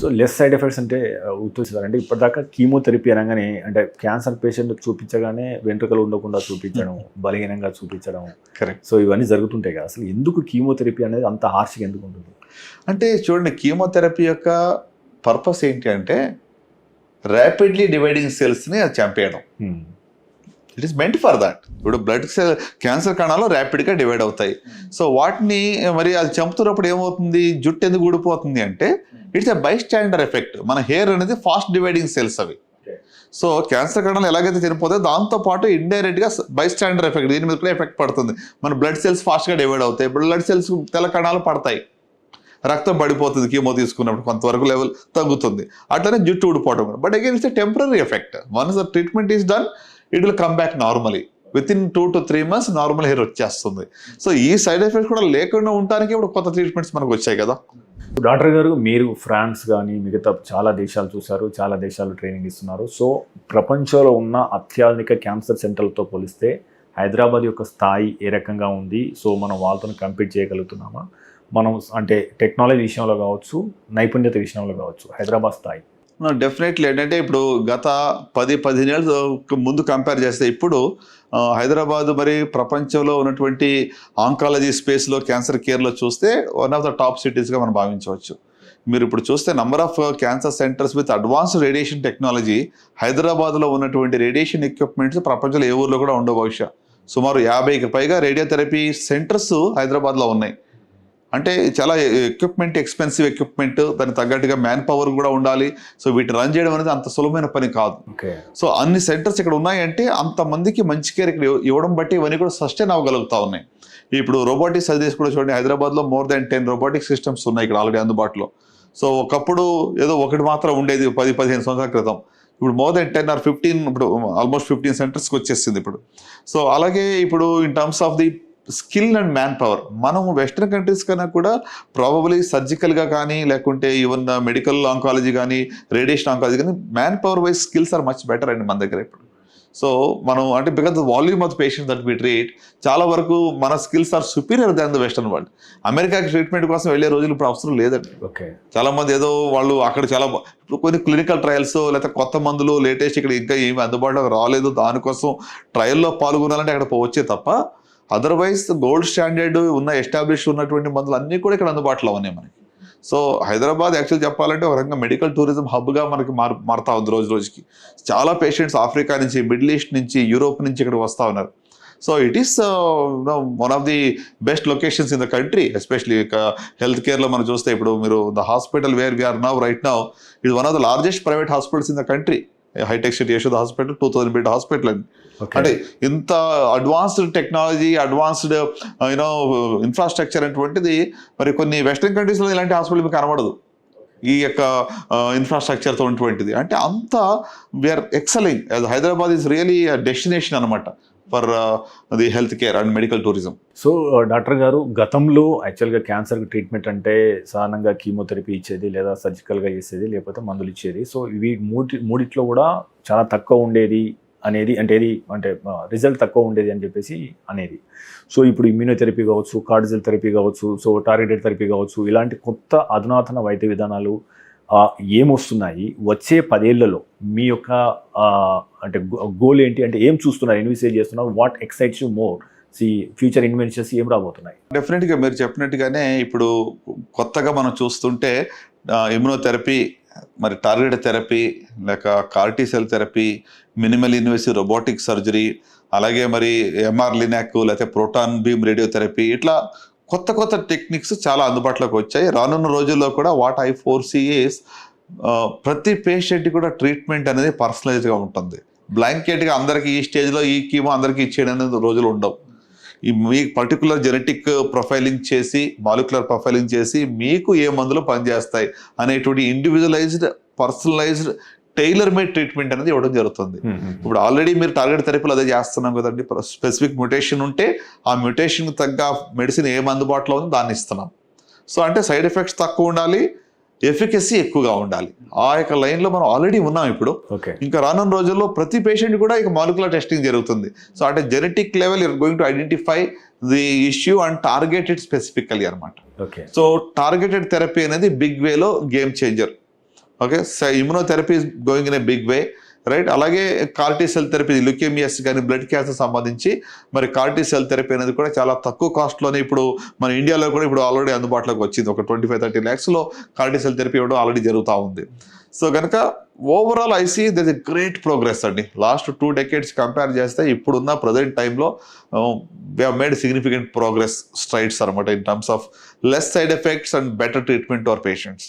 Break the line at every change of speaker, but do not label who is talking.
So less side effects అంటే ఉత్తేస్తారు అంటే ఇప్పటిదాకా కీమోథెరపీ అనగానే అంటే క్యాన్సర్ పేషెంట్ చూపించగానే వెంట్రుకలు ఉండకుండా చూపించడం, బలహీనంగా చూపించడం,
కరెక్ట్.
సో ఇవన్నీ జరుగుతుంటాయి కదా. అసలు ఎందుకు కీమోథెరపీ అనేది అంత హార్ష్గా ఎందుకు ఉంటుంది?
అంటే చూడండి, కీమోథెరపీ యొక్క పర్పస్ ఏంటి అంటే ర్యాపిడ్లీ డివైడింగ్ సెల్స్ని అది చంపేయడం. It is meant for that. ఇప్పుడు బ్లడ్ సెల్ క్యాన్సర్ కణాలు ర్యాపిడ్గా డివైడ్ అవుతాయి. సో వాటిని మరి అది చంపుతున్నప్పుడు ఏమవుతుంది, జుట్టు ఎందుకు ఊడిపోతుంది అంటే it's a by stander effect. మన హెయిర్ అనేది ఫాస్ట్ డివైడింగ్ సెల్స్ అవి. సో క్యాన్సర్ కణాలు ఎలాగైతే చనిపోతాయో దాంతోపాటు ఇండైరెక్ట్గా బై స్టాండర్ ఎఫెక్ట్ దీని మీద కూడా ఎఫెక్ట్ పడుతుంది. మన బ్లడ్ సెల్స్ ఫాస్ట్గా డివైడ్ అవుతాయి, బ్లడ్ సెల్స్ తెల్ల కణాలు పడతాయి, రక్తం పడిపోతుంది, కీమో తీసుకున్నప్పుడు కొంతవరకు లెవెల్ తగ్గుతుంది, అట్లనే జుట్టు ఊడిపోవడం. But again it's a temporary effect. Once the treatment is done it will come back normally. Within 2 to 3 months normal hair వచ్చేస్తుంది. సో ఈ సైడ్ ఎఫెక్ట్స్ కూడా లేకుండా ఉండడానికి ఇప్పుడు కొత్త ట్రీట్మెంట్స్ మనకు వచ్చాయి కదా.
డాక్టర్ గారు, మీరు ఫ్రాన్స్ కానీ మిగతా చాలా దేశాలు చూశారు, చాలా దేశాలు ట్రైనింగ్ ఇస్తున్నారు. సో ప్రపంచంలో ఉన్న అత్యాధునిక క్యాన్సర్ సెంటర్లతో పోలిస్తే హైదరాబాద్ యొక్క స్థాయి ఏ రకంగా ఉంది? సో మనం వాళ్ళతో కంపీట్ చేయగలుగుతున్నామా? మనం అంటే టెక్నాలజీ విషయంలో కావచ్చు, నైపుణ్యత విషయంలో కావచ్చు, హైదరాబాద్ స్థాయి
డెఫినెట్లీ. ఏంటంటే ఇప్పుడు గత 10-15 ఏళ్ళ ముందు కంపేర్ చేస్తే ఇప్పుడు హైదరాబాద్ మరి ప్రపంచంలో ఉన్నటువంటి ఆంకాలజీ స్పేస్లో క్యాన్సర్ కేర్లో చూస్తే వన్ ఆఫ్ ద టాప్ సిటీస్గా మనం భావించవచ్చు. మీరు ఇప్పుడు చూస్తే number of cancer centres with advanced radiation technology, హైదరాబాద్లో ఉన్నటువంటి రేడియేషన్ ఎక్విప్మెంట్స్ ప్రపంచంలో ఏ ఊర్లో కూడా ఉండవు. బహుశా సుమారు 50కి పైగా రేడియోథెరపీ సెంటర్స్ హైదరాబాద్లో ఉన్నాయి. అంటే చాలా ఎక్విప్మెంట్, ఎక్స్పెన్సివ్ ఎక్విప్మెంట్, దానికి తగ్గట్టుగా మ్యాన్ పవర్ కూడా ఉండాలి. సో వీటిని రన్ చేయడం అనేది అంత సులభమైన పని కాదు. సో అన్ని సెంటర్స్ ఇక్కడ ఉన్నాయంటే అంతమందికి మంచి కేర్ ఇక్కడ ఇవ్వడం బట్టి ఇవన్నీ కూడా సస్టైన్ అవ్వగలుగుతా ఉన్నాయి. ఇప్పుడు రోబోటిక్స్ సర్జరీస్ కూడా చూడండి, హైదరాబాద్లో మోర్ దాన్ 10 రోబోటిక్ సిస్టమ్స్ ఉన్నాయి ఇక్కడ ఆల్రెడీ అందుబాటులో. సో ఒకప్పుడు ఏదో ఒకటి మాత్రం ఉండేది 10-15 సంవత్సరాల క్రితం. ఇప్పుడు మోర్ దెన్ 10 or 15, ఇప్పుడు ఆల్మోస్ట్ 15 సెంటర్స్కి వచ్చేసింది ఇప్పుడు. సో అలాగే ఇప్పుడు in terms of the skill and manpower, మనం వెస్ట్రన్ కంట్రీస్ కన్నా కూడా ప్రాబబ్లీ సర్జికల్గా కానీ లేకుంటే ఈవెన్ మెడికల్ ఆంకాలజీ కానీ రేడియేషన్ ఆంకాలజీ కానీ manpower wise skills are much better అండి మన దగ్గర ఇప్పుడు. సో మనం అంటే because the volume of patients that we treat చాలా వరకు మన skills are superior than the western world. అమెరికాకి ట్రీట్మెంట్ కోసం వెళ్ళే రోజులు ఇప్పుడు అవసరం లేదండి. చాలా మంది ఏదో వాళ్ళు అక్కడ చాలా ఇప్పుడు కొన్ని క్లినికల్ ట్రయల్స్ లేకపోతే కొత్త మందులు లేటెస్ట్ ఇక్కడ ఇంకా ఏమి అందుబాటులోకి రాలేదు, దానికోసం ట్రయల్లో పాల్గొనాలంటే అక్కడ పోవచ్చే తప్ప అదర్వైజ్ గోల్డ్ స్టాండర్డ్ ఉన్న ఎస్టాబ్లిష్ ఉన్నటువంటి మందులు అన్నీ కూడా ఇక్కడ అందుబాటులో ఉన్నాయి మనకి. సో హైదరాబాద్ యాక్చువల్ చెప్పాలంటే ఒక రకంగా మెడికల్ టూరిజం హబ్గా మనకి మారుతా ఉంది రోజు రోజుకి. చాలా పేషెంట్స్ ఆఫ్రికా నుంచి, మిడిల్ ఈస్ట్ నుంచి, యూరోప్ నుంచి ఇక్కడ వస్తూ ఉన్నారు. So it is one of the best locations in the country, especially health కేర్లో మనం చూస్తే ఇప్పుడు మీరు the hospital where we're now right now it one of the largest private hospitals in the country. Hitech City Yashoda hospital 2000 bed hospital అండి. అంటే ఇంత advanced technology, advanced you know infrastructure అటువంటిది మరి కొన్ని వెస్ట్రన్ కంట్రీస్లో ఇలాంటి హాస్పిటల్ మీకు కనబడదు ఈ యొక్క ఇన్ఫ్రాస్ట్రక్చర్తో ఉన్నటువంటిది. అంటే అంతా we're excelling. Hyderabad is really destination అనమాట for the health care and medical tourism.
So doctor గారు, గతంలో యాక్చువల్గా క్యాన్సర్కి ట్రీట్మెంట్ అంటే సాధారణంగా కీమోథెరపీ ఇచ్చేది, లేదా సర్జికల్గా చేసేది, లేకపోతే మందులు ఇచ్చేది. సో ఇవి మూడిట్లో కూడా చాలా తక్కువ ఉండేది అనేది, అంటే రిజల్ట్ తక్కువ ఉండేది అని చెప్పేసి అనేది. సో ఇప్పుడు ఇమ్యూనోథెరపీ కావచ్చు, కార్డిజల్ థెరపీ కావచ్చు, సో టార్గెటెడ్ థెరపీ కావచ్చు, ఇలాంటి కొత్త అధునాతన వైద్య విధానాలు ఏమొస్తున్నాయి వచ్చే 10 ఏళ్లలో? మీ యొక్క అంటే గోల్ ఏంటి, అంటే ఏం చూస్తున్నారు, ఇన్వెస్టిగేట్ చేస్తున్నారు? What excites you more? Future inventions ఏం రాబోతున్నాయి?
డెఫినెట్గా మీరు చెప్పినట్టుగానే ఇప్పుడు కొత్తగా మనం చూస్తుంటే ఇమ్యూనోథెరపీ, మరి టార్గెటెడ్ థెరపీ, లేక CAR-T cell therapy, minimal invasive robotic surgery, అలాగే మరి ఎంఆర్ లినాక్ లేకపోతే ప్రోటాన్ బీమ్ రేడియోథెరపీ, ఇట్లా కొత్త కొత్త టెక్నిక్స్ చాలా అందుబాటులోకి వచ్చాయి. రానున్న రోజుల్లో కూడా వాట్ ఐ ఫోర్సీ ఈస్ ప్రతి పేషెంట్కి కూడా ట్రీట్మెంట్ అనేది పర్సనలైజ్గా ఉంటుంది. బ్లాంకెట్గా అందరికీ ఈ స్టేజ్లో ఈ కీమో అందరికీ ఇచ్చేయడం అనేది రోజులు ఉండవు. మీ పర్టికులర్ జెనెటిక్ ప్రొఫైలింగ్ చేసి, మాలిక్యులర్ ప్రొఫైలింగ్ చేసి మీకు ఏ మందులు పనిచేస్తాయి అనేటువంటి individualized, personalized, tailor made treatment అనేది ఇవ్వడం జరుగుతుంది. ఇప్పుడు ఆల్రెడీ మీరు టార్గెట్ థెరపీలో అదే చేస్తున్నాం కదండి. స్పెసిఫిక్ మ్యూటేషన్ ఉంటే ఆ మ్యూటేషన్ తగ్గ మెడిసిన్ ఏం అందుబాటులో ఉందో దాన్ని ఇస్తున్నాం. సో అంటే సైడ్ ఎఫెక్ట్స్ తక్కువ ఉండాలి, ఎఫికసీ ఎక్కువగా ఉండాలి. ఆ యొక్క లైన్లో మనం ఆల్రెడీ ఉన్నాం. ఇప్పుడు ఇంకా రానున్న రోజుల్లో ప్రతి పేషెంట్ కూడా ఇక మాలిక్యులర్ టెస్టింగ్ జరుగుతుంది. సో అంటే genetic level you're going to identify the issue and targeted specifically అనమాట. సో టార్గెటెడ్ థెరపీ అనేది బిగ్ వేలో game changer. Okay, immunotherapy is going in a big way, right. అలాగే కార్టీ సెల్ థెరపీ, ల్యూకేమియాస్ కానీ blood cancer సంబంధించి మరి CAR-T cell therapy అనేది కూడా చాలా తక్కువ కాస్ట్లోనే ఇప్పుడు మన ఇండియాలో కూడా ఇప్పుడు ఆల్రెడీ అందుబాటులోకి వచ్చింది. ఒక 25-30 lakhsలో కార్టీ సెల్ థెరపీ ఇవ్వడం ఆల్రెడీ జరుగుతూ ఉంది. సో కనుక overall I see there is great progress అండి. లాస్ట్ 2 decades కంపేర్ చేస్తే ఇప్పుడున్న ప్రజెంట్ టైంలో we have made significant progress strides అనమాట in terms of less side effects and better treatment to our patients.